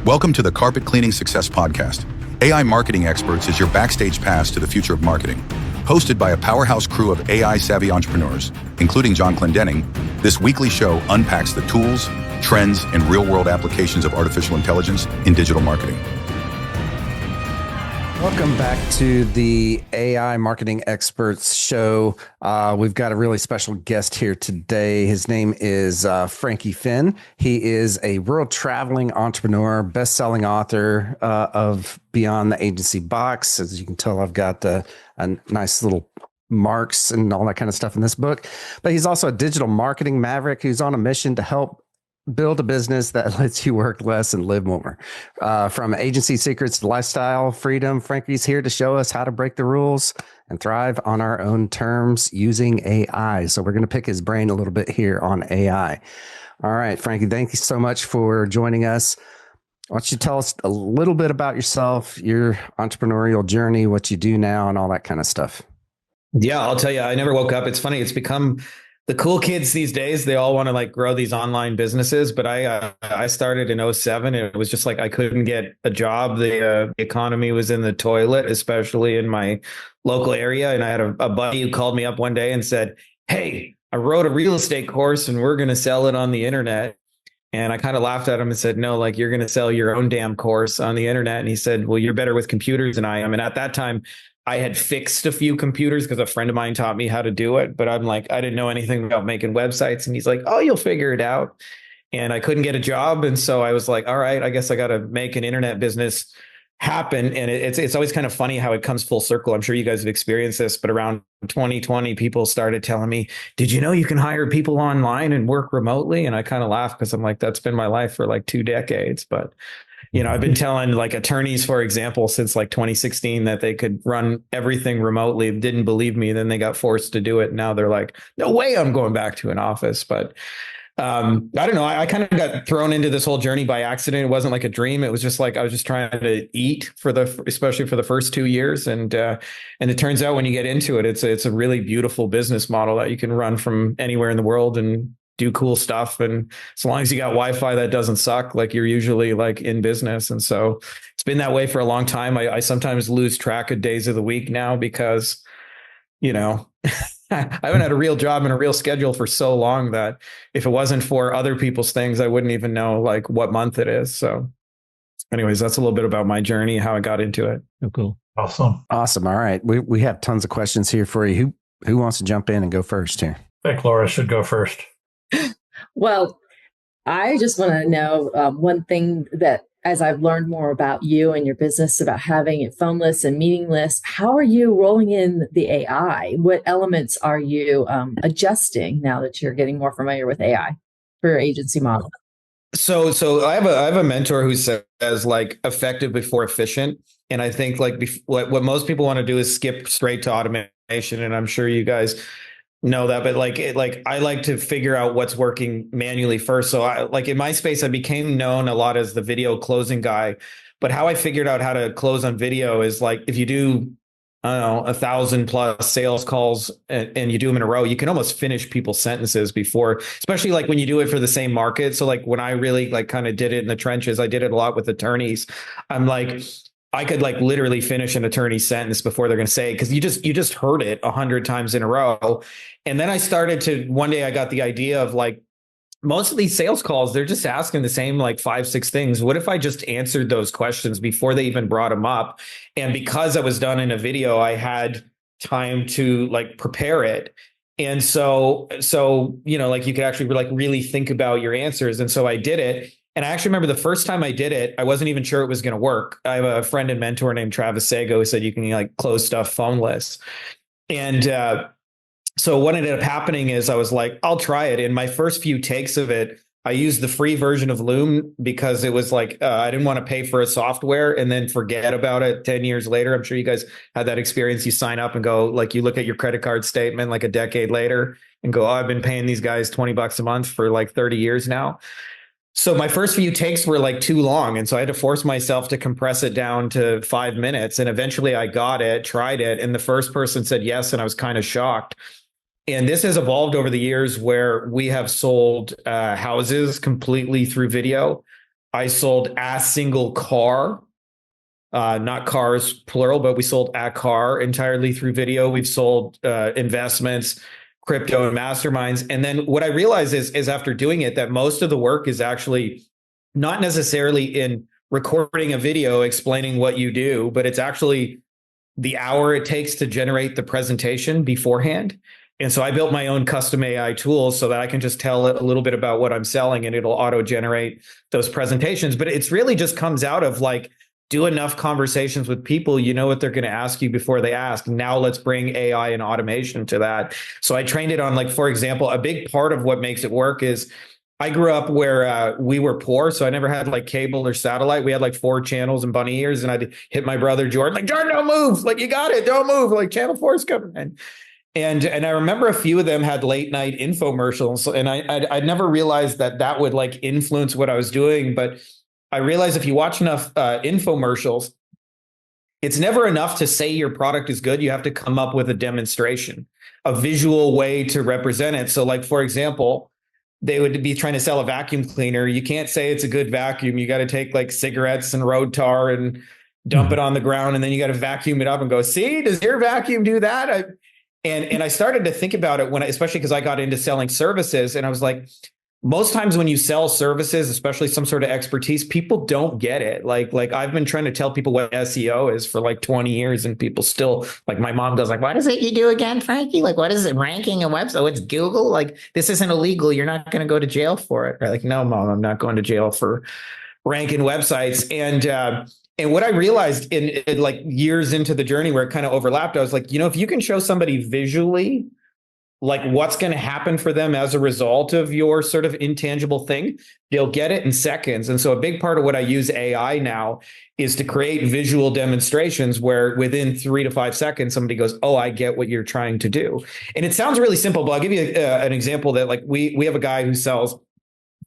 Welcome to the Carpet Cleaning Success Podcast. AI Marketing Experts is your backstage pass to the future of marketing. Hosted by a powerhouse crew of AI-savvy entrepreneurs, including John Clendenning, this weekly show unpacks the tools, trends, and real-world applications of artificial intelligence in digital marketing. Welcome back to the AI Marketing Experts Show. We've got a really special guest here today. His name is Frankie Fihn. He is a world traveling entrepreneur, best-selling author of Beyond the Agency Box. As you can tell, I've got a nice little marks and all that kind of stuff in this book. But he's also a digital marketing maverick who's on a mission to help build a business that lets you work less and live more. From agency secrets to lifestyle freedom, Frankie's here to show us how to break the rules and thrive on our own terms using AI. So we're going to pick his brain a little bit here on AI. All right, Frankie, thank you so much for joining us. Why don't you tell us a little bit about yourself, your entrepreneurial journey, what you do now, and all that kind of stuff? Yeah, I'll tell you, I never woke up. It's funny. It's become the cool kids these days. They all want to like grow these online businesses. But I started in 2007. It was just like I couldn't get a job. The economy was in the toilet, especially in my local area. And I had a buddy who called me up one day and said, "Hey, I wrote a real estate course and we're going to sell it on the internet." And I kind of laughed at him and said, "No, like you're going to sell your own damn course on the internet." And he said, "Well, you're better with computers than I am." And at that time, I had fixed a few computers because a friend of mine taught me how to do it. But I'm like, I didn't know anything about making websites. And he's like, "Oh, you'll figure it out." And I couldn't get a job. And so I was like, all right, I guess I got to make an internet business happen. And it's always kind of funny how it comes full circle. I'm sure you guys have experienced this, but around 2020, people started telling me, "Did you know you can hire people online and work remotely?" And I kind of laughed because I'm like, that's been my life for like 2 decades. But I've been telling like attorneys, for example, since like 2016 that they could run everything remotely. Didn't believe me. Then they got forced to do it. Now they're like, "No way I'm going back to an office." But I don't know. I kind of got thrown into this whole journey by accident. It wasn't like a dream. It was just like I was just trying to eat especially for the first 2 years. And it turns out when you get into it, it's a really beautiful business model that you can run from anywhere in the world and do cool stuff. And as long as you got Wi-Fi that doesn't suck, like you're usually like in business. And so it's been that way for a long time. I sometimes lose track of days of the week now because, I haven't had a real job and a real schedule for so long that if it wasn't for other people's things, I wouldn't even know like what month it is. So anyways, that's a little bit about my journey, how I got into it. Oh, cool. Awesome. All right. We have tons of questions here for you. Who wants to jump in and go first here? I think Laura should go first. Well, I just want to know one thing that as I've learned more about you and your business, about having it phoneless and meaningless, how are you rolling in the AI? What elements are you adjusting now that you're getting more familiar with AI for your agency model? So I have a mentor who says like effective before efficient. And I think like what most people want to do is skip straight to automation. And I'm sure you guys know that, but I like to figure out what's working manually first. So in my space, I became known a lot as the video closing guy, but how I figured out how to close on video is like, if you do, I don't know, 1,000+ sales calls and you do them in a row, you can almost finish people's sentences before, especially like when you do it for the same market. So like when I really like kind of did it in the trenches, I did it a lot with attorneys. I'm like, I could like literally finish an attorney's sentence before they're going to say it, because you just heard it 100 times in a row. And then one day I got the idea of like, most of these sales calls, they're just asking the same like 5-6 things. What if I just answered those questions before they even brought them up? And because it was done in a video, I had time to like prepare it. And so like you could actually like really think about your answers. And so I did it. And I actually remember the first time I did it, I wasn't even sure it was going to work. I have a friend and mentor named Travis Sago who said you can like close stuff phoneless. And so what ended up happening is I was like, I'll try it. In my first few takes of it, I used the free version of Loom because it was like, I didn't want to pay for a software and then forget about it 10 years later. I'm sure you guys had that experience. You sign up and go, like, you look at your credit card statement like a decade later and go, "Oh, I've been paying these guys $20 a month for like 30 years now." So my first few takes were like too long. And so I had to force myself to compress it down to 5 minutes. And eventually I got it, tried it. And the first person said yes. And I was kind of shocked. And this has evolved over the years where we have sold houses completely through video. I sold a single car, not cars plural, but we sold a car entirely through video. We've sold investments, crypto, and masterminds. And then what I realized is after doing it, that most of the work is actually not necessarily in recording a video explaining what you do, but it's actually the hour it takes to generate the presentation beforehand. And so I built my own custom AI tools so that I can just tell it a little bit about what I'm selling and it'll auto generate those presentations. But it's really just comes out of like, do enough conversations with people, you know what they're going to ask you before they ask. Now let's bring AI and automation to that. So I trained it on, like, for example, a big part of what makes it work is I grew up where we were poor, so I never had like cable or satellite. We had like 4 channels and bunny ears, and I'd hit my brother Jordan, like, Jordan, don't move, like, you got it, don't move, like, channel 4 is coming. And I remember a few of them had late night infomercials, and I'd never realized that would like influence what I was doing. But I realized if you watch enough infomercials, it's never enough to say your product is good. You have to come up with a demonstration, a visual way to represent it. So, like, for example, they would be trying to sell a vacuum cleaner. You can't say it's a good vacuum. You got to take like cigarettes and road tar and dump it on the ground, and then you got to vacuum it up and go, see, does your vacuum do that? And I started to think about it especially because I got into selling services, and I was like, most times when you sell services, especially some sort of expertise, people don't get it. Like I've been trying to tell people what SEO is for like 20 years, and people still, like, my mom goes like, what is it you do again, Frankie? Like, what is it, ranking a website? Oh, it's Google. Like, this isn't illegal. You're not going to go to jail for it. Right? Like, no, Mom, I'm not going to jail for ranking websites. And what I realized in like years into the journey where it kind of overlapped, I was like, if you can show somebody visually like what's going to happen for them as a result of your sort of intangible thing, they'll get it in seconds. And so a big part of what I use AI now is to create visual demonstrations where within 3 to 5 seconds, somebody goes, oh, I get what you're trying to do. And it sounds really simple, but I'll give you an example that, like, we have a guy who sells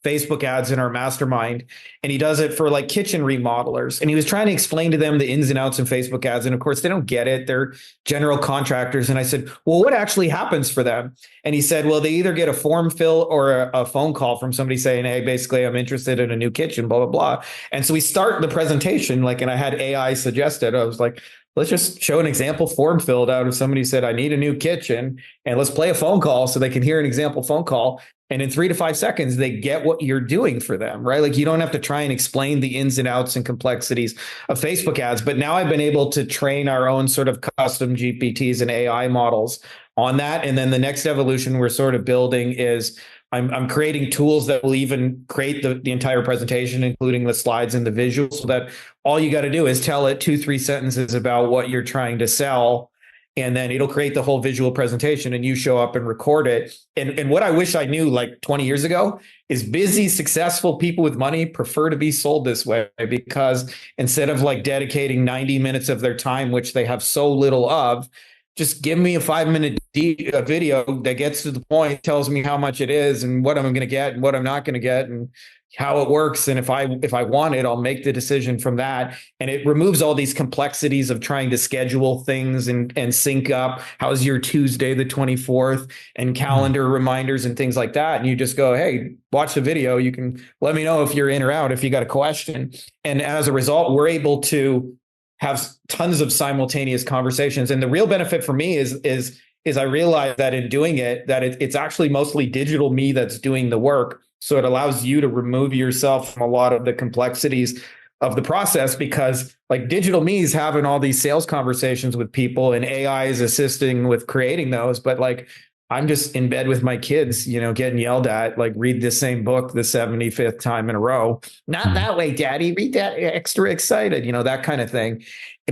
Facebook ads in our mastermind, and he does it for like kitchen remodelers. And he was trying to explain to them the ins and outs in Facebook ads. And of course, they don't get it. They're general contractors. And I said, well, what actually happens for them? And he said, well, they either get a form fill or a phone call from somebody saying, hey, basically, I'm interested in a new kitchen, blah, blah, blah. And so we start the presentation, like, and I had AI suggested, I was like, let's just show an example form filled out if somebody said, I need a new kitchen, and let's play a phone call so they can hear an example phone call. And in 3 to 5 seconds, they get what you're doing for them, right? Like, you don't have to try and explain the ins and outs and complexities of Facebook ads. But now I've been able to train our own sort of custom GPTs and AI models on that. And then the next evolution we're sort of building is I'm creating tools that will even create the entire presentation, including the slides and the visuals, so that all you got to do is tell it 2-3 sentences about what you're trying to sell. And then it'll create the whole visual presentation, and you show up and record it. And what I wish I knew like 20 years ago is busy, successful people with money prefer to be sold this way, because instead of like dedicating 90 minutes of their time, which they have so little of, just give me a 5-minute video that gets to the point, tells me how much it is and what I'm going to get and what I'm not going to get and how it works. And if I want it, I'll make the decision from that. And it removes all these complexities of trying to schedule things and sync up. How's your Tuesday, the 24th, and calendar reminders and things like that. And you just go, hey, watch the video. You can let me know if you're in or out, if you got a question. And as a result, we're able to have tons of simultaneous conversations. And the real benefit for me is I realize that in doing it, that it's actually mostly digital me that's doing the work. So it allows you to remove yourself from a lot of the complexities of the process, because like digital me is having all these sales conversations with people and AI is assisting with creating those. But like, I'm just in bed with my kids, getting yelled at, like, read the same book the 75th time in a row. Not that way, Daddy. Read that, extra excited, that kind of thing.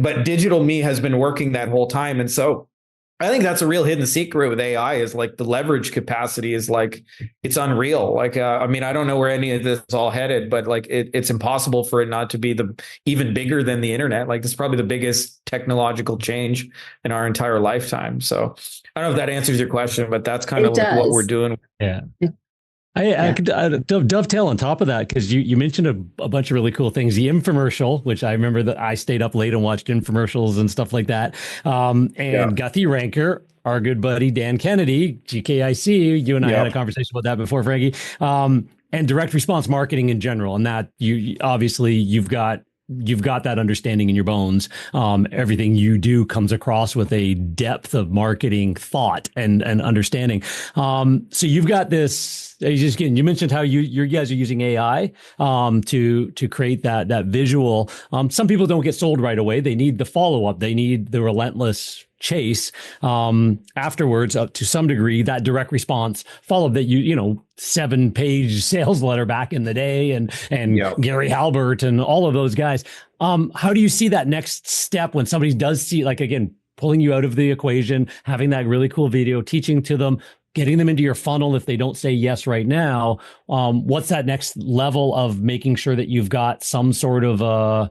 But digital me has been working that whole time. And so I think that's a real hidden secret with AI, is like the leverage capacity is like, it's unreal. Like, I don't know where any of this is all headed, but like it's impossible for it not to be even bigger than the internet. Like, it's probably the biggest technological change in our entire lifetime. So I don't know if that answers your question, but that's kind of like what we're doing. Yeah. I could dovetail on top of that, because you mentioned a bunch of really cool things. The infomercial, which I remember that I stayed up late and watched infomercials and stuff like that. Guthrie Ranker, our good buddy Dan Kennedy, GKIC, you and I had a conversation about that before, Frankie. and direct response marketing in general. And that you obviously you've got that understanding in your bones. Everything you do comes across with a depth of marketing thought and understanding. So you've got this. You mentioned how you guys are using AI to create that visual. Some people don't get sold right away. They need the follow up. They need the relentless chase afterwards, to some degree. That direct response followed that 7-page sales letter back in the day, and Gary Halbert and all of those guys. How do you see that next step when somebody does see, like, again, pulling you out of the equation, having that really cool video, teaching to them, getting them into your funnel if they don't say yes right now? What's that next level of making sure that you've got some sort of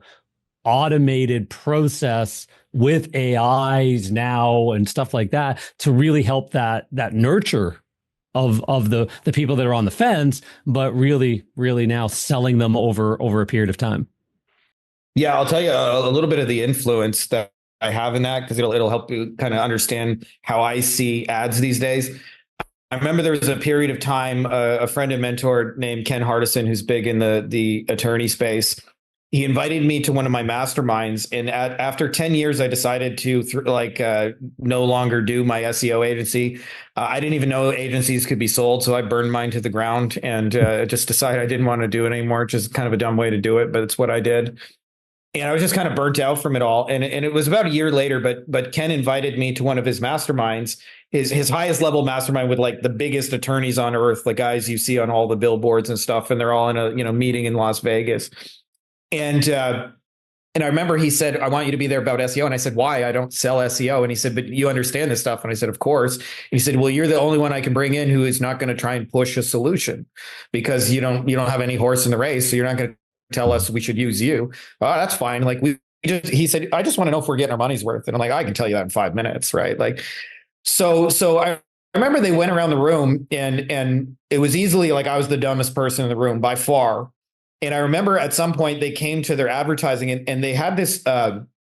automated process with AIs now and stuff like that to really help that nurture of the people that are on the fence, but really now selling them over a period of time? Yeah, I'll tell you a little bit of the influence that I have in that, because it'll help you kind of understand how I see ads these days. I remember there was a period of time, a friend and mentor named Ken Hardison, who's big in the attorney space. He invited me to one of my masterminds, and after 10 years, I decided to no longer do my SEO agency. I didn't even know agencies could be sold, so I burned mine to the ground and just decided I didn't want to do it anymore, which is kind of a dumb way to do it, but it's what I did. And I was just kind of burnt out from it all. And it was about a year later, but Ken invited me to one of his masterminds, his highest level mastermind with like the biggest attorneys on earth, the guys you see on all the billboards and stuff, and they're all in a meeting in Las Vegas. And I remember he said, I want you to be there about SEO. And I said, why? I don't sell SEO. And he said, but you understand this stuff. And I said, of course. And he said, well, you're the only one I can bring in who is not going to try and push a solution, because you don't have any horse in the race. So you're not going to tell us we should use you. Oh, that's fine. Like he said, I just want to know if we're getting our money's worth. And I'm like, I can tell you that in 5 minutes. Right. Like, so I remember they went around the room and it was easily like I was the dumbest person in the room by far. And I remember at some point they came to their advertising and they had this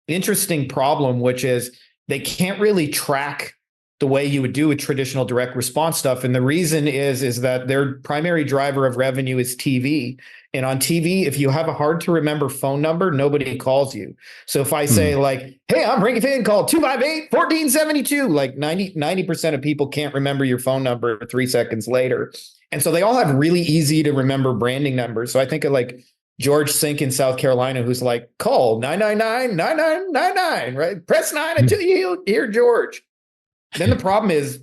interesting problem, which is they can't really track the way you would do with traditional direct response stuff. And the reason is that their primary driver of revenue is TV. And on TV, if you have a hard to remember phone number, nobody calls you. So if I say like, hey, I'm Frankie Fihn, call 258-1472, like 90% of people can't remember your phone number 3 seconds later. And so they all have really easy to remember branding numbers. So I think of like George Sink in South Carolina, who's like, call 999-9999, right? Press 9 until you hear George. Then the problem is,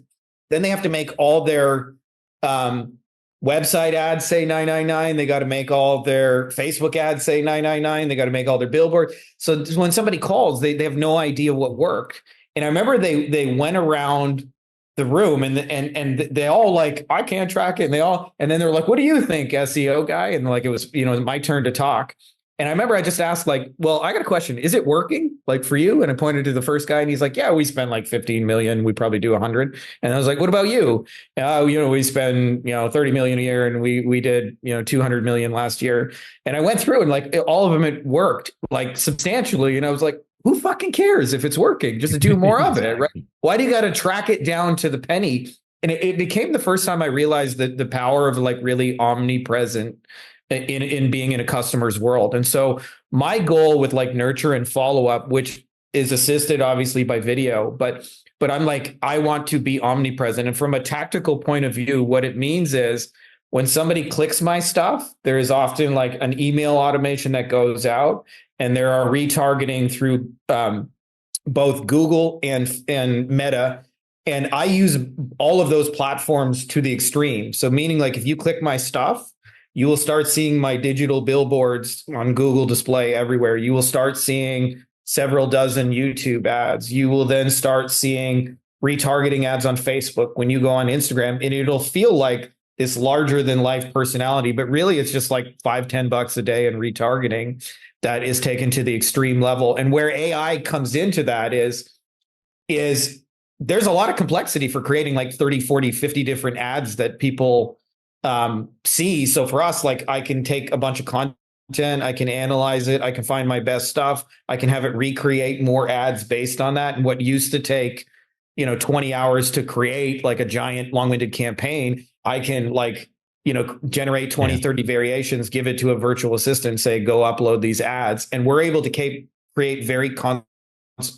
then they have to make all their website ads say 999. They got to make all their Facebook ads say 999. They got to make all their billboards. So when somebody calls, they have no idea what worked. And I remember they went around the room and they all like, I can't track it. And then they're like, what do you think, SEO guy? And like, it was, my turn to talk. And I remember I just asked like, well, I got a question. Is it working like for you? And I pointed to the first guy and he's like, yeah, we spend like 15 million. We probably do 100. And I was like, what about you? We spend, 30 million a year and we did, 200 million last year. And I went through and like all of them, it worked like substantially. And I was like, who fucking cares if it's working? Just do more of it, right? Why do you got to track it down to the penny? And it became the first time I realized that the power of like really omnipresent in being in a customer's world. And so my goal with like nurture and follow up, which is assisted obviously by video, but I'm like, I want to be omnipresent. And from a tactical point of view, what it means is when somebody clicks my stuff, there is often like an email automation that goes out, and there are retargeting through both Google and Meta. And I use all of those platforms to the extreme. So meaning like if you click my stuff, you will start seeing my digital billboards on Google display everywhere. You will start seeing several dozen YouTube ads. You will then start seeing retargeting ads on Facebook when you go on Instagram, and it'll feel like this larger than life personality, but really it's just like $5-10 a day in retargeting that is taken to the extreme level. And where AI comes into that is there's a lot of complexity for creating like 30, 40, 50 different ads that people see. So for us, like I can take a bunch of content, I can analyze it, I can find my best stuff, I can have it recreate more ads based on that. And what used to take, 20 hours to create like a giant long-winded campaign, I can like generate 20, 30 variations, give it to a virtual assistant, say, go upload these ads. And we're able to create very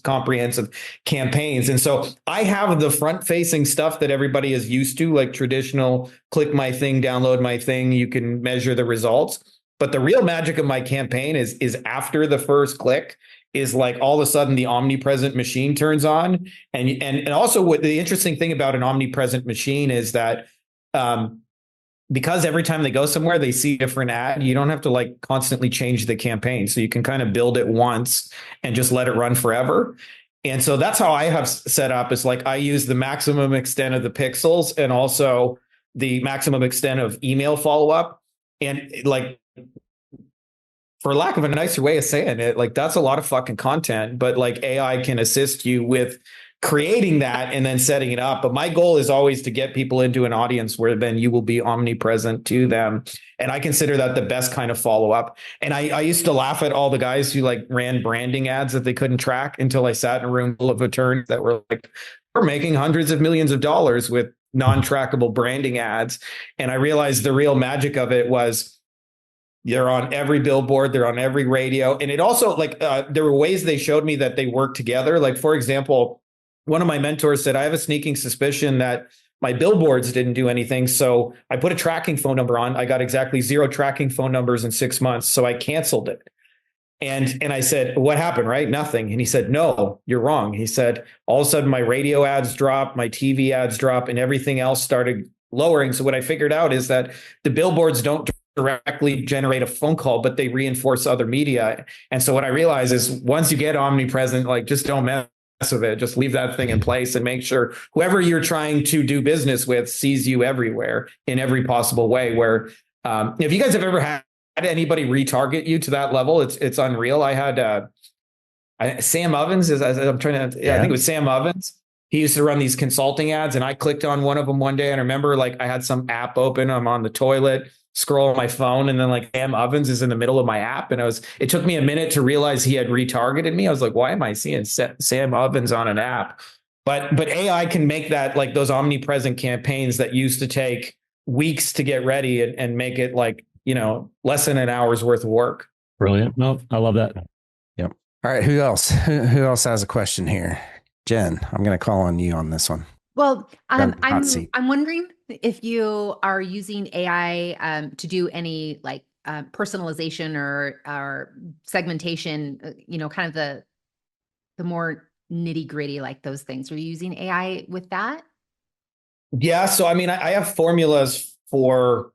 comprehensive campaigns. And so I have the front facing stuff that everybody is used to, like traditional click my thing, download my thing. You can measure the results. But the real magic of my campaign is after the first click is like all of a sudden the omnipresent machine turns on. And also what the interesting thing about an omnipresent machine is that because every time they go somewhere, they see a different ad, you don't have to like constantly change the campaign. So you can kind of build it once and just let it run forever. And so that's how I have set up, is like I use the maximum extent of the pixels and also the maximum extent of email follow-up. And like, for lack of a nicer way of saying it, like that's a lot of fucking content, but like AI can assist you with creating that and then setting it up. But my goal is always to get people into an audience where then you will be omnipresent to them. And I consider that the best kind of follow-up. And I used to laugh at all the guys who like ran branding ads that they couldn't track until I sat in a room full of attorneys that were like, we're making hundreds of millions of dollars with non-trackable branding ads. And I realized the real magic of it was they're on every billboard, they're on every radio. And it also like, there were ways they showed me that they work together. Like, for example, one of my mentors said, I have a sneaking suspicion that my billboards didn't do anything. So I put a tracking phone number on. I got exactly 0 tracking phone numbers in 6 months. So I canceled it. And I said, what happened, right? Nothing. And he said, no, you're wrong. He said, all of a sudden my radio ads dropped, my TV ads dropped, and everything else started lowering. So what I figured out is that the billboards don't directly generate a phone call, but they reinforce other media. And so what I realized is once you get omnipresent, like just don't mess with it. Just leave that thing in place and make sure whoever you're trying to do business with sees you everywhere in every possible way. Where if you guys have ever had anybody retarget you to that level, it's unreal. I had Sam Ovens I think it was Sam Ovens. He used to run these consulting ads, and I clicked on one of them one day, and I remember like I had some app open. I'm on the toilet, scroll on my phone, and then like Sam Ovens is in the middle of my app, and it took me a minute to realize he had retargeted me. I was like, why am I seeing Sam Ovens on an app? But AI can make that, like those omnipresent campaigns that used to take weeks to get ready and make it like, less than an hour's worth of work. Brilliant. No, I love that. Yep. All right. Who else? Who else has a question here? Jen, I'm going to call on you on this one. Well, I'm wondering if you are using AI to do any like personalization or segmentation, kind of the more nitty gritty, like those things. Are you using AI with that? Yeah. So, I mean, I have formulas for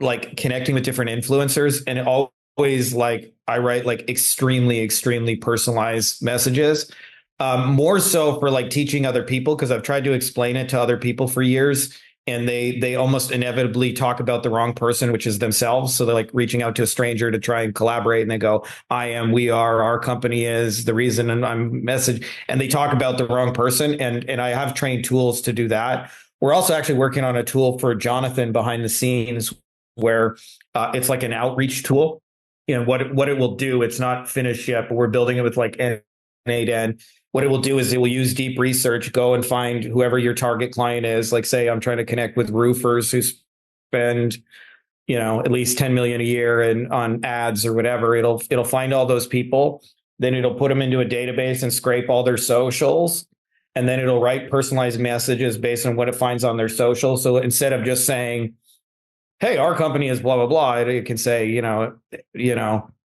like connecting with different influencers, and it always like I write like extremely, extremely personalized messages. More so for like teaching other people, because I've tried to explain it to other people for years, and they almost inevitably talk about the wrong person, which is themselves. So they're like reaching out to a stranger to try and collaborate, and they go, I am, we are, our company is the reason, and I'm message, and they talk about the wrong person. And I have trained tools to do that. We're also actually working on a tool for Jonathan behind the scenes where it's like an outreach tool. What it will do, it's not finished yet, but we're building it with like N8N. What it will do is it will use deep research, go and find whoever your target client is. Like, say, I'm trying to connect with roofers who spend, at least 10 million a year on ads or whatever. It'll find all those people. Then it'll put them into a database and scrape all their socials. And then it'll write personalized messages based on what it finds on their social. So instead of just saying, hey, our company is blah, blah, blah, it can say,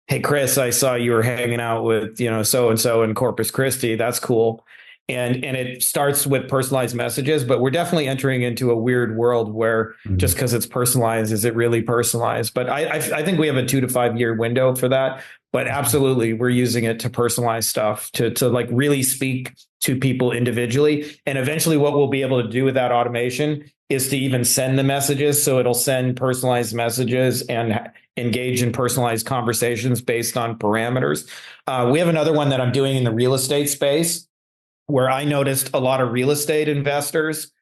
hey, Chris, I saw you were hanging out with, so-and-so in Corpus Christi. That's cool. And it starts with personalized messages, but we're definitely entering into a weird world where just because it's personalized, is it really personalized? But I think we have a 2 to 5 year window for that. But absolutely, we're using it to personalize stuff, to like really speak to people individually. And eventually what we'll be able to do with that automation is to even send the messages. So it'll send personalized messages and engage in personalized conversations based on parameters. We have another one that I'm doing in the real estate space, where I noticed a lot of real estate investors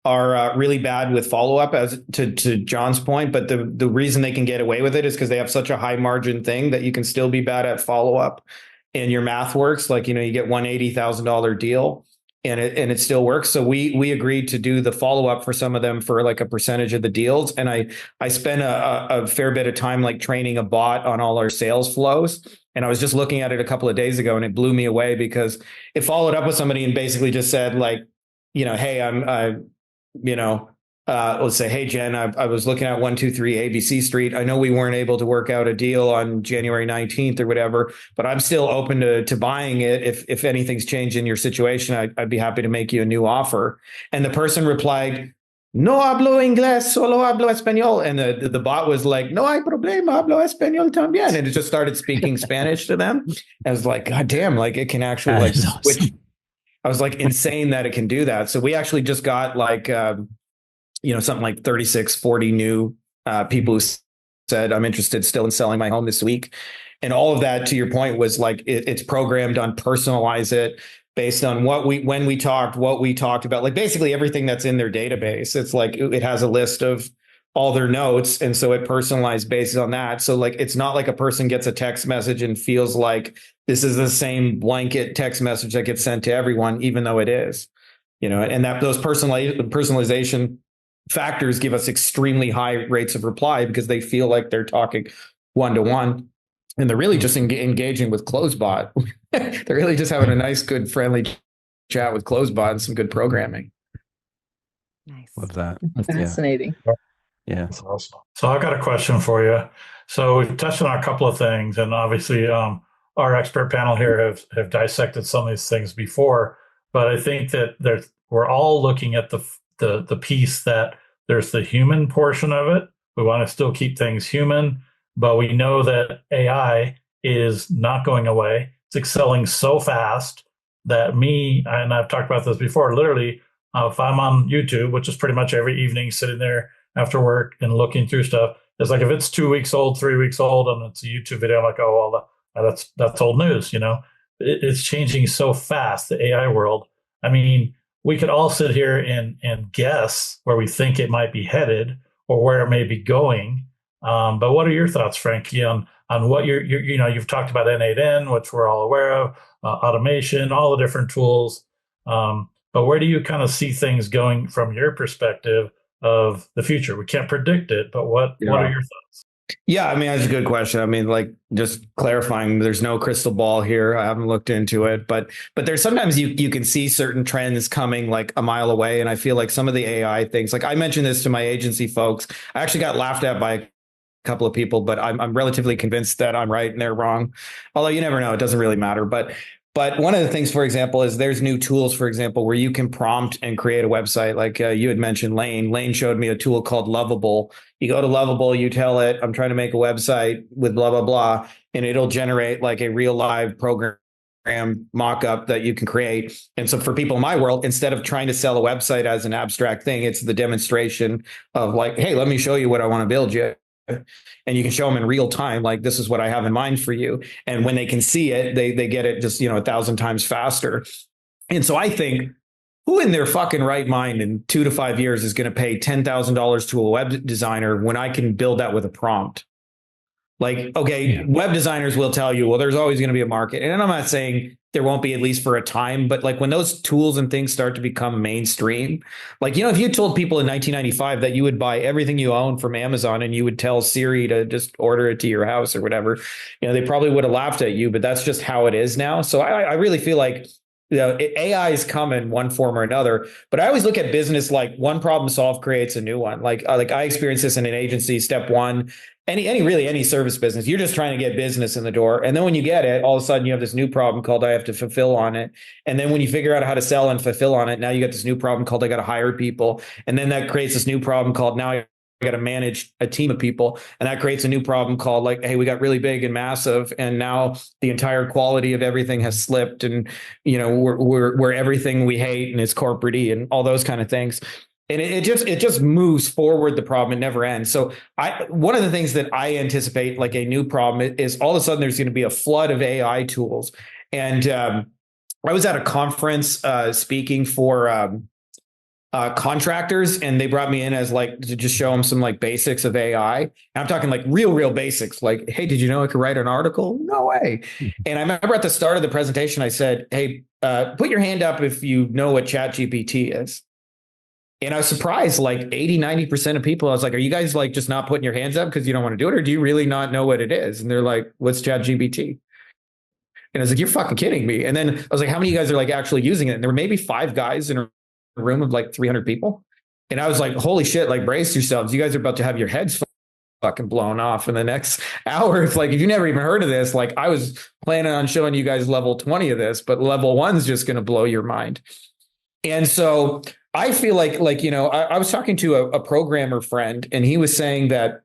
are really bad with follow-up, as to John's point. But the reason they can get away with it is because they have such a high margin thing that you can still be bad at follow-up, and your math works. Like, you get $180,000 deal. and it still works. So we agreed to do the follow-up for some of them for like a percentage of the deals. And I spent a fair bit of time like training a bot on all our sales flows. And I was just looking at it a couple of days ago, and it blew me away because it followed up with somebody and basically just said like, hey, let's say, hey, Jen, I was looking at 123 ABC Street. I know we weren't able to work out a deal on January 19th or whatever, but I'm still open to buying it. If anything's changed in your situation, I'd be happy to make you a new offer. And the person replied, no hablo inglés, solo hablo español. And the bot was like, no hay problema, hablo español también. And it just started speaking Spanish to them. I was like, God damn, like it can actually like switch. Awesome. I was like, insane that it can do that. So we actually just got like, something like 36, 40 new people who said, I'm interested still in selling my home this week. And all of that, to your point, was like, it's programmed on personalize it based on when we talked, what we talked about, like basically everything that's in their database. It's like, it has a list of all their notes. And so it personalized based on that. So like, it's not like a person gets a text message and feels like this is the same blanket text message that gets sent to everyone, even though it is, and that those personalization factors give us extremely high rates of reply because they feel like they're talking one-to-one, and they're really just engaging with CloseBot. They're really just having a nice, good, friendly chat with CloseBot and some good programming. Nice. Love that. Fascinating. Yeah. That's awesome. So I've got a question for you. So we've touched on a couple of things, and obviously our expert panel here have dissected some of these things before, but I think that we're all looking at the piece that there's the human portion of it. We want to still keep things human, but we know that AI is not going away. It's excelling so fast that and I've talked about this before, literally, if I'm on YouTube, which is pretty much every evening sitting there after work and looking through stuff, it's like if it's 2 weeks old, 3 weeks old, and it's a YouTube video, I'm like, oh, well, that's old news. It's changing so fast, the AI world. I mean, we could all sit here and guess where we think it might be headed or where it may be going. But what are your thoughts, Frankie, on what you've talked about N8N, which we're all aware of, automation, all the different tools. But where do you kind of see things going from your perspective of the future? We can't predict it, but what are your thoughts? Yeah, I mean, that's a good question. I mean, like, just clarifying, there's no crystal ball here. I haven't looked into it, but there's sometimes you can see certain trends coming like a mile away. And I feel like some of the AI things, like I mentioned this to my agency folks, I actually got laughed at by a couple of people, but I'm relatively convinced that I'm right and they're wrong. Although you never know, it doesn't really matter. But one of the things, for example, is there's new tools, for example, where you can prompt and create a website. Like you had mentioned, Lane showed me a tool called Lovable. You go to Lovable, you tell it, I'm trying to make a website with blah, blah, blah, and it'll generate like a real live program mock-up that you can create. And so for people in my world, instead of trying to sell a website as an abstract thing, it's the demonstration of like, hey, let me show you what I want to build you. And you can show them in real time, like, this is what I have in mind for you. And when they can see it, they get it just, 1,000 times faster. And so I think, who in their fucking right mind in 2 to 5 years is going to pay $10,000 to a web designer when I can build that with a prompt? Like, okay, web designers will tell you, well, there's always going to be a market. And I'm not saying there won't be, at least for a time, but like when those tools and things start to become mainstream, like, if you told people in 1995 that you would buy everything you own from Amazon and you would tell Siri to just order it to your house or whatever, they probably would have laughed at you, but that's just how it is now. So I really feel like, AI is coming one form or another, but I always look at business like one problem solved creates a new one. Like I experienced this in an agency. Step one, any service business, you're just trying to get business in the door. And then when you get it, all of a sudden you have this new problem called I have to fulfill on it. And then when you figure out how to sell and fulfill on it, now you got this new problem called I got to hire people. And then that creates this new problem called now I got to manage a team of people. And that creates a new problem called like, hey, we got really big and massive. And now the entire quality of everything has slipped. And, we're everything we hate and it's corporate-y and all those kind of things. And it just moves forward the problem. It never ends. So one of the things that I anticipate, like a new problem, is all of a sudden there's going to be a flood of AI tools. And I was at a conference speaking for contractors, and they brought me in as like to just show them some like basics of AI. And I'm talking like real basics. Like, hey, did you know I could write an article? No way. And I remember at the start of the presentation, I said, hey, put your hand up if you know what ChatGPT is. And I was surprised, like 80-90% of people, I was like, are you guys like just not putting your hands up because you don't want to do it? Or do you really not know what it is? And they're like, what's ChatGPT? And I was like, you're fucking kidding me. And then I was like, how many of you guys are like actually using it? And there were maybe 5 guys in a room of like 300 people. And I was like, holy shit, like brace yourselves. You guys are about to have your heads fucking blown off in the next hour. It's like, if you never even heard of this, like I was planning on showing you guys level 20 of this, but level 1's just going to blow your mind. And so I feel like, you know, I was talking to a programmer friend, and he was saying that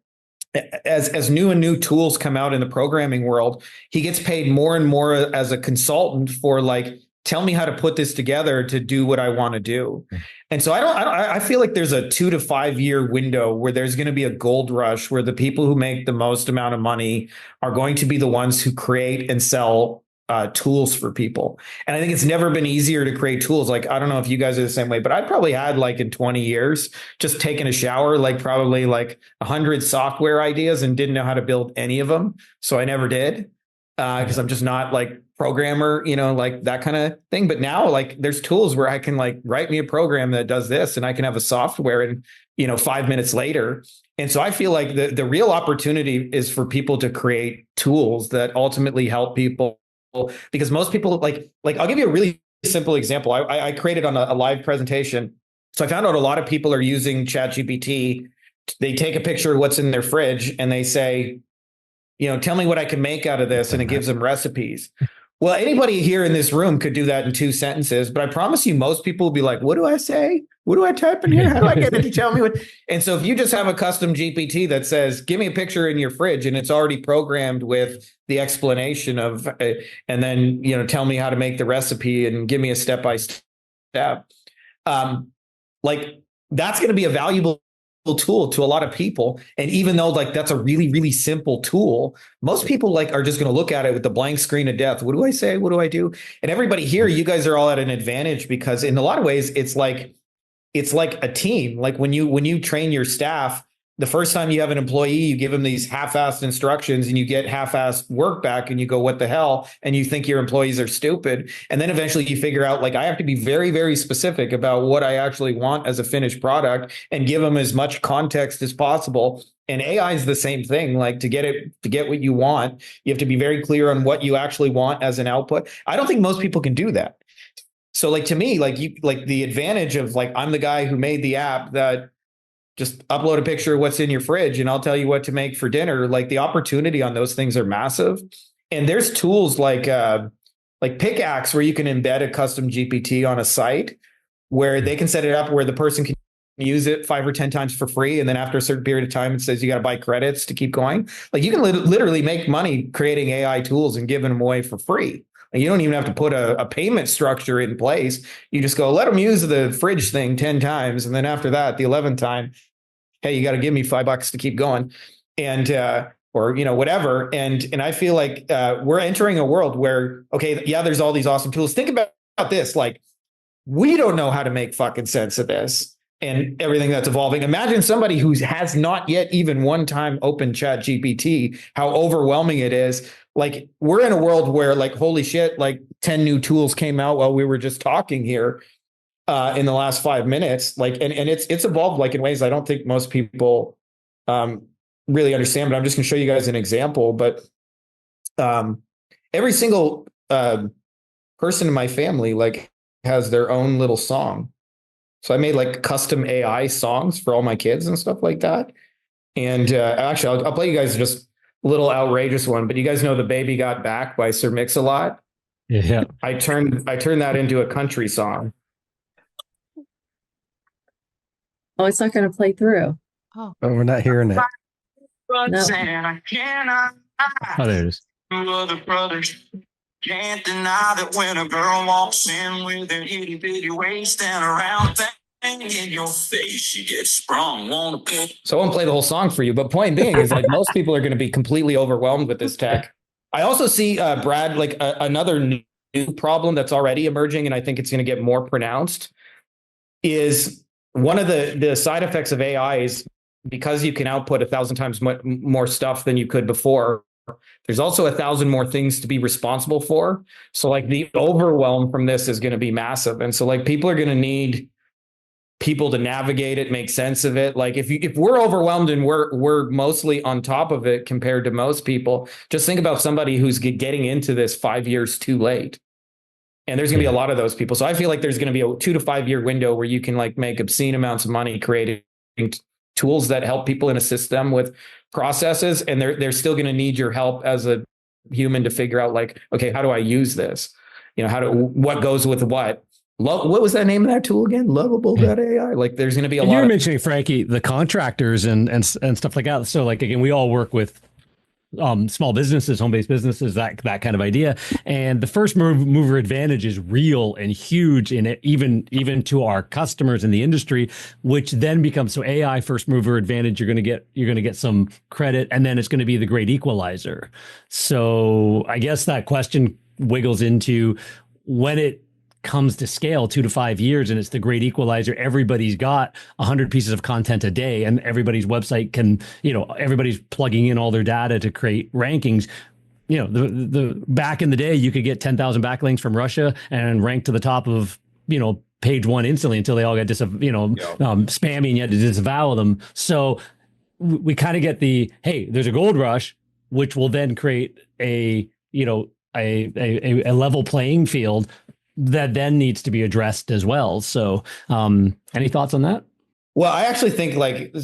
as new and new tools come out in the programming world, he gets paid more and more as a consultant for like, tell me how to put this together to do what I want to do. And so I feel like there's a 2 to 5 year window where there's going to be a gold rush where the people who make the most amount of money are going to be the ones who create and sell tools for people. And I think it's never been easier to create tools. Like, I don't know if you guys are the same way, but I probably had like in 20 years, just taking a shower, like probably like 100 software ideas and didn't know how to build any of them. So I never did because I'm just not like programmer, you know, like that kind of thing. But now like there's tools where I can like write me a program that does this, and I can have a software and, you know, 5 minutes later. And so I feel like the real opportunity is for people to create tools that ultimately help people. Because most people like I'll give you a really simple example. I created on a live presentation. So I found out a lot of people are using ChatGPT. They take a picture of what's in their fridge and they say, you know, tell me what I can make out of this. And it gives them recipes. Well, anybody here in this room could do that in 2 sentences, but I promise you, most people will be like, what do I say? What do I type in here? How do I get it to tell me what? And so if you just have a custom GPT that says, give me a picture in your fridge, and it's already programmed with the explanation of, and then, you know, tell me how to make the recipe and give me a step-by-step. Like that's going to be a valuable tool to a lot of people. And even though like that's a really, really simple tool, most people like are just going to look at it with the blank screen of death. What do I say? What do I do? And everybody here, you guys are all at an advantage because in a lot of ways, it's like a team. Like when you train your staff, the first time you have an employee, you give them these half-assed instructions and you get half-assed work back and you go, what the hell? And you think your employees are stupid. And then eventually you figure out like, I have to be very, very specific about what I actually want as a finished product and give them as much context as possible. And AI is the same thing. Like to get what you want, you have to be very clear on what you actually want as an output. I don't think most people can do that. So like to me, like the advantage of like, I'm the guy who made the app that just upload a picture of what's in your fridge and I'll tell you what to make for dinner. Like the opportunity on those things are massive. And there's tools like Pickaxe where you can embed a custom GPT on a site where they can set it up where the person can use it 5 or 10 times for free. And then after a certain period of time, it says you got to buy credits to keep going. Like you can literally make money creating AI tools and giving them away for free. You don't even have to put a payment structure in place. You just go, let them use the fridge thing 10 times. And then after that, the 11th time, hey, you got to give me $5 to keep going. And, or, you know, whatever. And I feel like we're entering a world where, okay, yeah, there's all these awesome tools. Think about this. Like, we don't know how to make fucking sense of this and everything that's evolving. Imagine somebody who has not yet even one time opened ChatGPT, how overwhelming it is. Like we're in a world where like, holy shit, like 10 new tools came out while we were just talking here in the last 5 minutes. Like, and it's evolved like in ways I don't think most people really understand, but I'm just gonna show you guys an example. But every single person in my family like has their own little song. So I made like custom AI songs for all my kids and stuff like that. And actually, I'll play you guys just a little outrageous one. But you guys know "The Baby Got Back" by Sir Mix-a-Lot. Yeah, I turned that into a country song. Oh, it's not going to play through. Oh, we're not hearing it. No. oh, there it is. Brothers can't deny that when a girl walks in with her itty bitty waist and around thing in your face, she gets sprung. So I won't play the whole song for you, but point being is like most people are going to be completely overwhelmed with this tech. I also see Brad, like another new problem that's already emerging, and I think it's going to get more pronounced, is one of the side effects of AI is because you can output 1,000 times more stuff than you could before. there's also 1,000 more things to be responsible for. So like the overwhelm from this is going to be massive. And so like people are going to need people to navigate it, make sense of it. Like if we're overwhelmed and we're mostly on top of it compared to most people, just think about somebody who's getting into this 5 years too late. And there's going to be a lot of those people. So I feel like there's going to be a 2 to 5 year window where you can like make obscene amounts of money creating tools that help people and assist them with processes. And they're still going to need your help as a human to figure out like, okay, how do I use this? What goes with what? What was that name of that tool again? Lovable.ai. Like there's going to be a lot. You're mentioning, Frankie, the contractors and stuff like that. So like, again, we all work with small businesses, home-based businesses, that kind of idea. And the first mover advantage is real and huge in it, even to our customers in the industry, which then becomes, so AI first mover advantage, you're going to get some credit, and then it's going to be the great equalizer. So I guess that question wiggles into when it comes to scale 2 to 5 years and it's the great equalizer. Everybody's got 100 pieces of content a day and everybody's website can, everybody's plugging in all their data to create rankings. The back in the day, you could get 10,000 backlinks from Russia and rank to the top of, page one instantly until they all got spammy and you had to disavow them. So we kind of get hey, there's a gold rush, which will then create a level playing field that then needs to be addressed as well. So any thoughts on that? Well, I actually think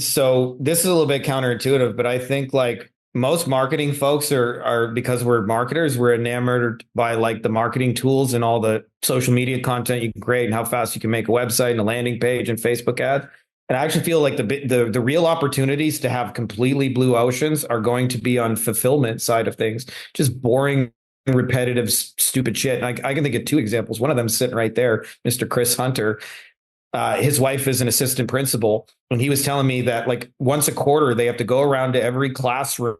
so this is a little bit counterintuitive, but I think like most marketing folks are because we're marketers, we're enamored by like the marketing tools and all the social media content you can create and how fast you can make a website and a landing page and Facebook ad. And I actually feel like the real opportunities to have completely blue oceans are going to be on fulfillment side of things, just boring, repetitive, stupid shit. I can think of 2 examples. One of them sitting right there, Mr. Chris Hunter. His wife is an assistant principal, and he was telling me that like once a quarter they have to go around to every classroom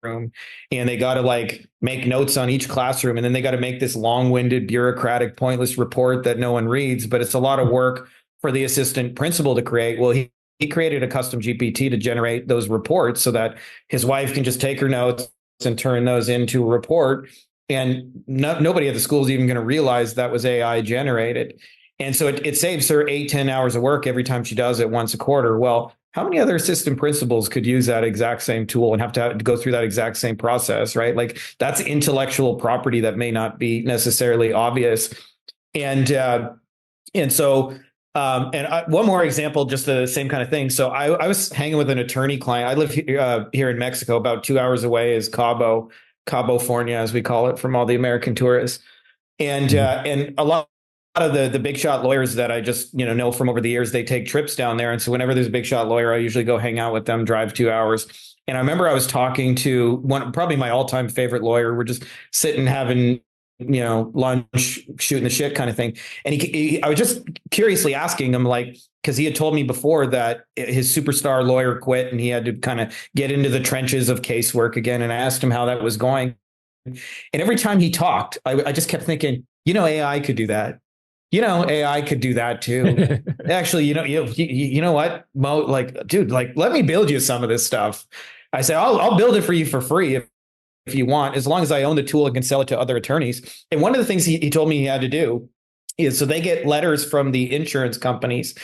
and they got to like make notes on each classroom, and then they got to make this long-winded, bureaucratic, pointless report that no one reads, but it's a lot of work for the assistant principal to create. Well, he created a custom GPT to generate those reports so that his wife can just take her notes and turn those into a report. And nobody at the school is even going to realize that was AI generated. And so it saves her 8-10 hours of work every time she does it once a quarter. Well, how many other assistant principals could use that exact same tool and have to go through that exact same process, right? Like that's intellectual property that may not be necessarily obvious. And so one more example, just the same kind of thing. So I was hanging with an attorney client. I live here in Mexico, about 2 hours away is Cabo-Fornia, as we call it, from all the American tourists. And a lot of the big shot lawyers that I just know from over the years, they take trips down there. And so whenever there's a big shot lawyer, I usually go hang out with them, drive 2 hours. And I remember I was talking to probably my all-time favorite lawyer. We're just sitting having lunch, shooting the shit kind of thing. And I was just curiously asking him, like, because he had told me before that his superstar lawyer quit and he had to kind of get into the trenches of casework again. And I asked him how that was going. And every time he talked, I just kept thinking, AI could do that. AI could do that too. Actually, you know what, Mo, like, dude, like, let me build you some of this stuff. I said, I'll build it for you for free if you want, as long as I own the tool and can sell it to other attorneys. And one of the things he told me he had to do is, so they get letters from the insurance companies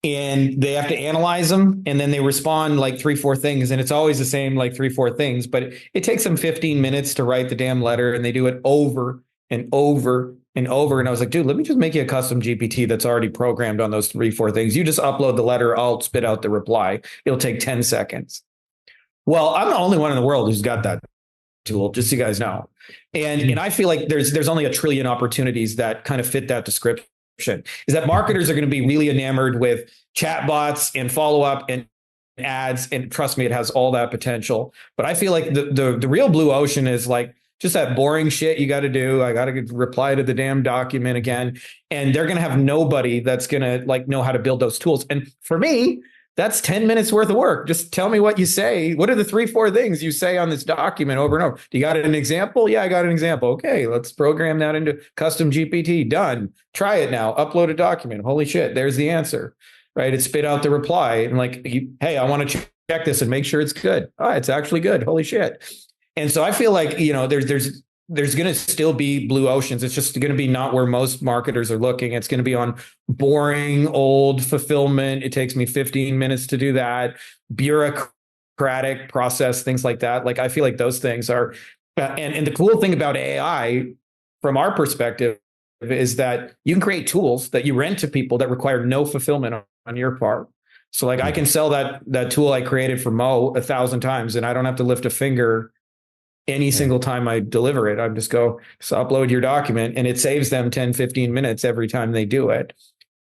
and they have to analyze them. And then they respond like 3-4 things. And it's always the same, like 3-4 things, but it takes them 15 minutes to write the damn letter. And they do it over and over and over. And I was like, dude, let me just make you a custom GPT that's already programmed on those 3-4 things. You just upload the letter. I'll spit out the reply. It'll take 10 seconds. Well, I'm the only one in the world who's got that tool, just so you guys know. And I feel like there's only 1 trillion opportunities that kind of fit that description. Is that marketers are going to be really enamored with chatbots and follow-up and ads. And trust me, it has all that potential. But I feel like the real blue ocean is like just that boring shit you got to do. I got to reply to the damn document again. And they're going to have nobody that's going to like know how to build those tools. And for me, that's 10 minutes worth of work. Just tell me what you say. What are the 3-4 things you say on this document over and over? Do you got an example? Yeah, I got an example. Okay, let's program that into custom GPT. Done. Try it now. Upload a document. Holy shit, there's the answer, right? It spit out the reply. And like, hey, I want to check this and make sure it's good. Oh, it's actually good. Holy shit. And so I feel like, there's going to still be blue oceans. It's just going to be not where most marketers are looking. It's going to be on boring, old fulfillment. It takes me 15 minutes to do that. Bureaucratic process, things like that. Like, I feel like those things are, and the cool thing about AI from our perspective is that you can create tools that you rent to people that require no fulfillment on your part. So like, I can sell that tool I created for Mo 1,000 times, and I don't have to lift a finger any single time I deliver it. I just upload your document, and it saves them 10, 15 minutes every time they do it.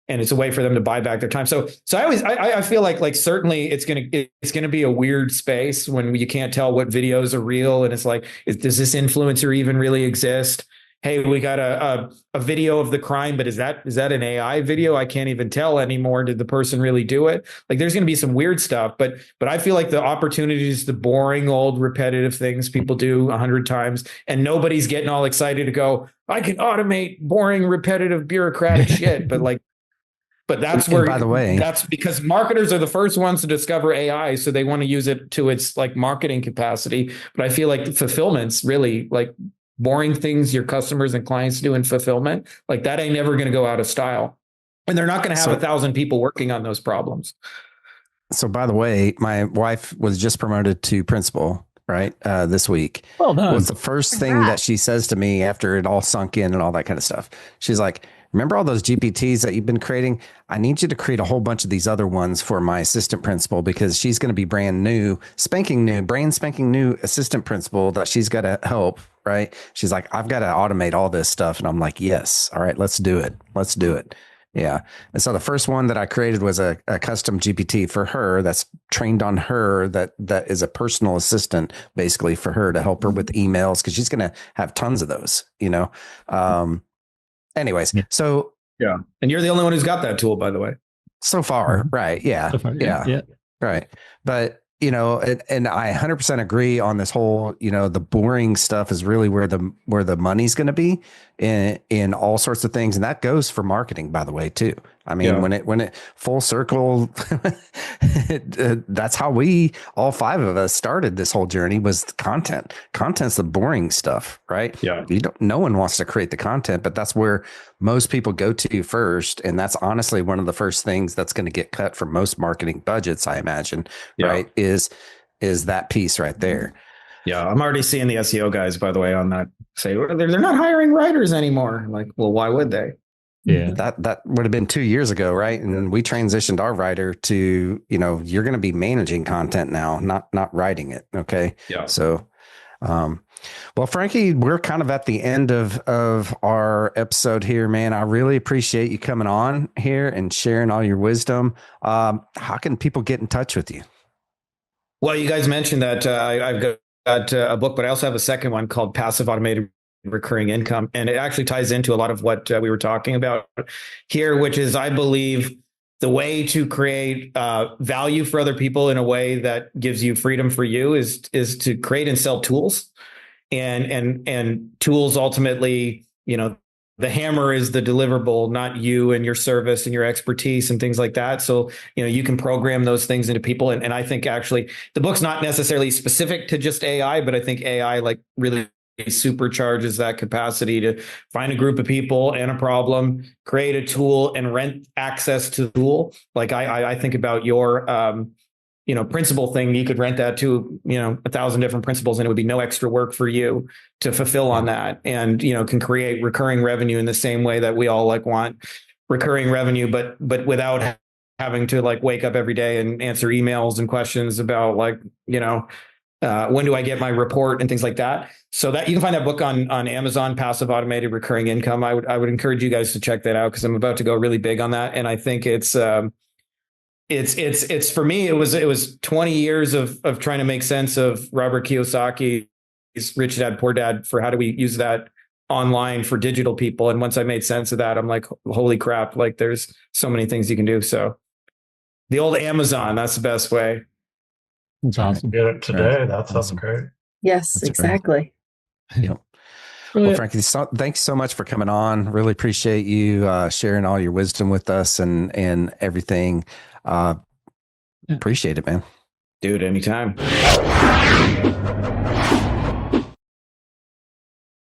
And it's a way for them to buy back their time. So I feel like certainly it's going to be a weird space when you can't tell what videos are real. And it's like, does this influencer even really exist? Hey, we got a video of the crime, but is that an AI video? I can't even tell anymore. Did the person really do it? Like, there's going to be some weird stuff, but I feel like the opportunities, the boring, old, repetitive things people do 100 times, and nobody's getting all excited to go, I can automate boring, repetitive, bureaucratic shit. But that's where, by the way, that's because marketers are the first ones to discover AI. So they want to use it to its like marketing capacity. But I feel like fulfillment's really like boring things your customers and clients do in fulfillment. Like, that ain't never going to go out of style. And they're not going to have 1,000 people working on those problems. So by the way, my wife was just promoted to principal, right? This week. Well done. Was the first thing that she says to me after it all sunk in and all that kind of stuff. She's like, remember all those GPTs that you've been creating? I need you to create a whole bunch of these other ones for my assistant principal, because she's going to be brand spanking new assistant principal that she's got to help. Right. She's like, I've got to automate all this stuff. And I'm like, yes. All right, let's do it. Let's do it. Yeah. And so the first one that I created was a custom GPT for her that's trained on her, that is a personal assistant basically for her to help her with emails, because she's going to have tons of those, anyways. So yeah. And you're the only one who's got that tool, by the way. So far. Right. Yeah. So far, yeah. Right. But and I 100% agree on this whole, the boring stuff is really where the money's going to be in all sorts of things. And that goes for marketing, by the way, too. I mean, when it full circle, that's how we, all 5 of us, started this whole journey, was content. Content's the boring stuff, right? Yeah. No one wants to create the content, but that's where most people go to first. And that's honestly one of the first things that's going to get cut from most marketing budgets, I imagine, right? Is that piece right there. Yeah. I'm already seeing the SEO guys, by the way, on that say, well, they're not hiring writers anymore. Like, well, why would they? Yeah, that would have been 2 years ago, right? And we transitioned our writer to, you're going to be managing content now, not writing it. Okay. Yeah. So, well, Frankie, we're kind of at the end of our episode here, man. I really appreciate you coming on here and sharing all your wisdom. How can people get in touch with you? Well, you guys mentioned that I've got a book, but I also have a second one called Passive Automated Recurring Income. And it actually ties into a lot of what we were talking about here, which is, I believe, the way to create value for other people in a way that gives you freedom for you is to create and sell tools, and tools ultimately, the hammer is the deliverable, not you and your service and your expertise and things like that. So, you can program those things into people. And I think actually the book's not necessarily specific to just AI, but I think AI like really supercharges that capacity to find a group of people and a problem, create a tool, and rent access to the tool. Like I think about your, principal thing. You could rent that to, 1,000 different principals, and it would be no extra work for you to fulfill on that. And, can create recurring revenue in the same way that we all want recurring revenue, but without having to wake up every day and answer emails and questions about when do I get my report and things like that. So that you can find that book on Amazon, Passive Automated Recurring Income. I would encourage you guys to check that out, because I'm about to go really big on that. And I think it's for me, it was 20 years of trying to make sense of Robert Kiyosaki's Rich Dad, Poor Dad, for how do we use that online for digital people. And once I made sense of that, I'm like, holy crap, there's so many things you can do. So the old Amazon, that's the best way. That's awesome. Get it today. That sounds great. Yes, that's exactly. Yeah. Well, Frankie, thanks so much for coming on. Really appreciate you sharing all your wisdom with us and everything. Appreciate it, man. Dude, anytime.